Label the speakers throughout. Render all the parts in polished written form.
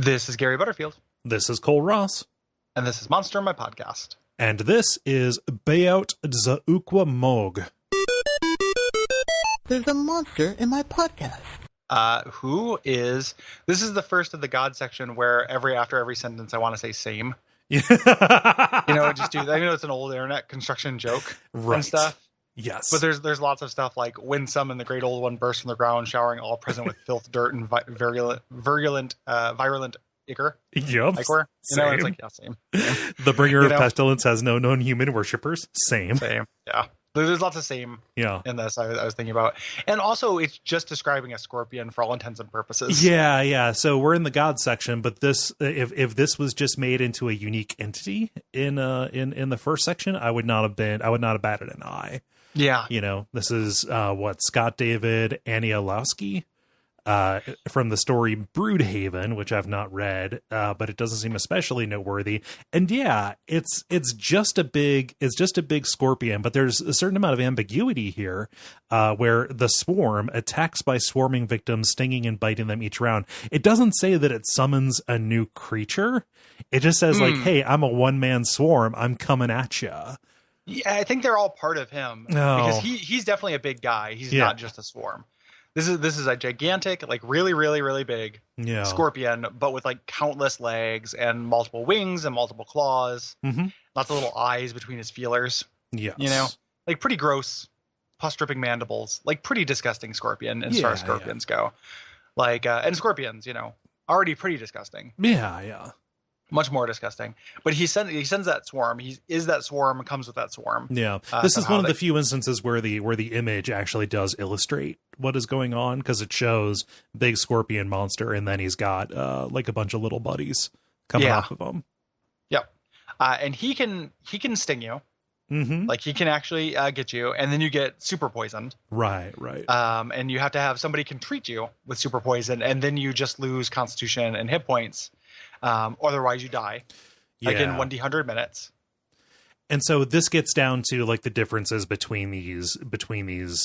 Speaker 1: This is Gary Butterfield.
Speaker 2: This is Cole Ross.
Speaker 1: And this is Monster, my podcast.
Speaker 2: And this is Baoht Z'uqqa-Mogg.
Speaker 3: There's a monster in my podcast.
Speaker 1: This is the first of the God section where after every sentence I want to say same.
Speaker 2: Yeah.
Speaker 1: Just do that. I know it's an old internet construction joke
Speaker 2: and
Speaker 1: stuff.
Speaker 2: Yes.
Speaker 1: But there's lots of stuff like when some and the great old one burst from the ground, showering all present with filth, dirt, and virulent ichor.
Speaker 2: Yep.
Speaker 1: Ichor. It's like, yeah, same.
Speaker 2: The bringer of pestilence has no known human worshippers. Same.
Speaker 1: Yeah. There's lots of same in this I was thinking about. And also, it's just describing a scorpion for all intents and purposes.
Speaker 2: Yeah. So we're in the God section, but this, if this was just made into a unique entity in the first section, I would not have batted an eye.
Speaker 1: Yeah.
Speaker 2: This is Scott David Anielowski from the story Broodhaven, which I've not read, but it doesn't seem especially noteworthy. And yeah, it's just a big scorpion, but there's a certain amount of ambiguity here, where the swarm attacks by swarming victims, stinging and biting them each round. It doesn't say that it summons a new creature. It just says like, hey, I'm a one-man swarm. I'm coming at you.
Speaker 1: Yeah, I think they're all part of him because he's definitely a big guy. He's not just a swarm. This is a gigantic, like really, really, really big scorpion, but with like countless legs and multiple wings and multiple claws. Mm-hmm. Lots of little eyes between his feelers.
Speaker 2: Yes.
Speaker 1: Like pretty gross, pus-dripping mandibles. Like pretty disgusting scorpion as far as scorpions go. Like and scorpions, already pretty disgusting.
Speaker 2: Yeah.
Speaker 1: Much more disgusting, but he sends that swarm. That swarm comes with that swarm.
Speaker 2: Yeah, this is one of the few instances where the image actually does illustrate what is going on, because it shows big scorpion monster, and then he's got like a bunch of little buddies coming off of him.
Speaker 1: Yep, and he can sting you. Mm-hmm. Like he can actually get you, and then you get super poisoned.
Speaker 2: Right.
Speaker 1: And you have to have somebody can treat you with super poison, and then you just lose constitution and hit points. Otherwise you die like in 1d100 minutes.
Speaker 2: And so this gets down to like the differences between these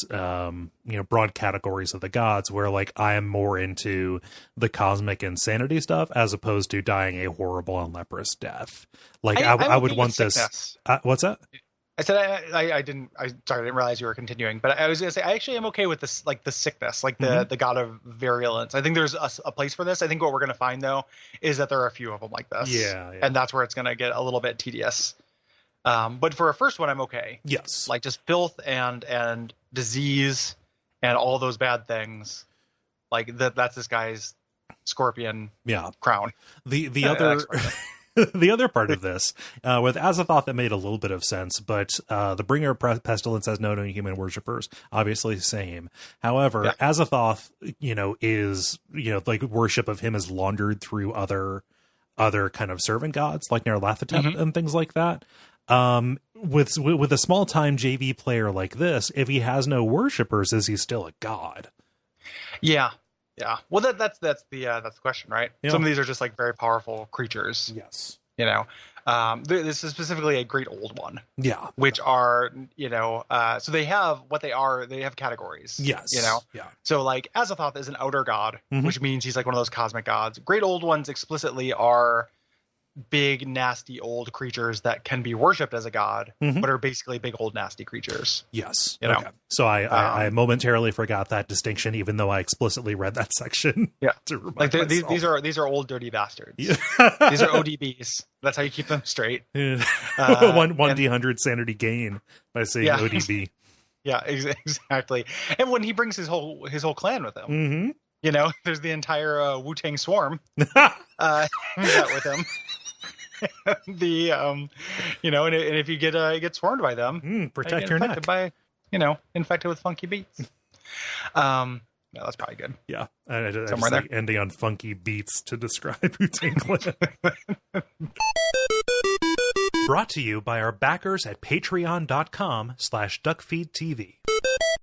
Speaker 2: broad categories of the gods, where like I am more into the cosmic insanity stuff as opposed to dying a horrible and leprous death. Like I would want this. What's that?
Speaker 1: I said I didn't realize you were continuing, but I was going to say I actually am okay with this, like the sickness, like the god of virulence. I think there's a place for this. I think what we're going to find though is that there are a few of them like this.
Speaker 2: Yeah.
Speaker 1: And that's where it's going to get a little bit tedious. But for a first one, I'm okay.
Speaker 2: Yes.
Speaker 1: Like just filth and disease and all those bad things. Like that's this guy's scorpion crown.
Speaker 2: The other. The other part of this, with Azathoth, that made a little bit of sense, but the bringer of pestilence has no known human worshippers, obviously same. However, Azathoth, is, like worship of him is laundered through other kind of servant gods, like Nyarlathotep and things like that. With a small time JV player like this, if he has no worshippers, is he still a god?
Speaker 1: Yeah. Yeah, well, that's the question, right? Yeah. Some of these are just like very powerful creatures.
Speaker 2: Yes,
Speaker 1: this is specifically a great old one.
Speaker 2: Yeah,
Speaker 1: which are so they have what they are. They have categories.
Speaker 2: Yes,
Speaker 1: Yeah. So like Azathoth is an outer god, which means he's like one of those cosmic gods. Great old ones explicitly are big, nasty, old creatures that can be worshipped as a god, but are basically big, old, nasty creatures.
Speaker 2: Yes. Okay. So I momentarily forgot that distinction, even though I explicitly read that section.
Speaker 1: Yeah.
Speaker 2: To remind
Speaker 1: myself. These are old, dirty bastards. Yeah. These are ODBs. That's how you keep them straight.
Speaker 2: One D100 sanity gain by saying ODB.
Speaker 1: Yeah, exactly. And when he brings his whole clan with him, there's the entire Wu-Tang swarm with him. And if you get swarmed by them,
Speaker 2: protect your neck
Speaker 1: infected with funky beats. That's probably good.
Speaker 2: Yeah, I just like ending on funky beats to describe Wu-Tang Clan. Brought to you by our backers at patreon.com/Duckfeed.tv.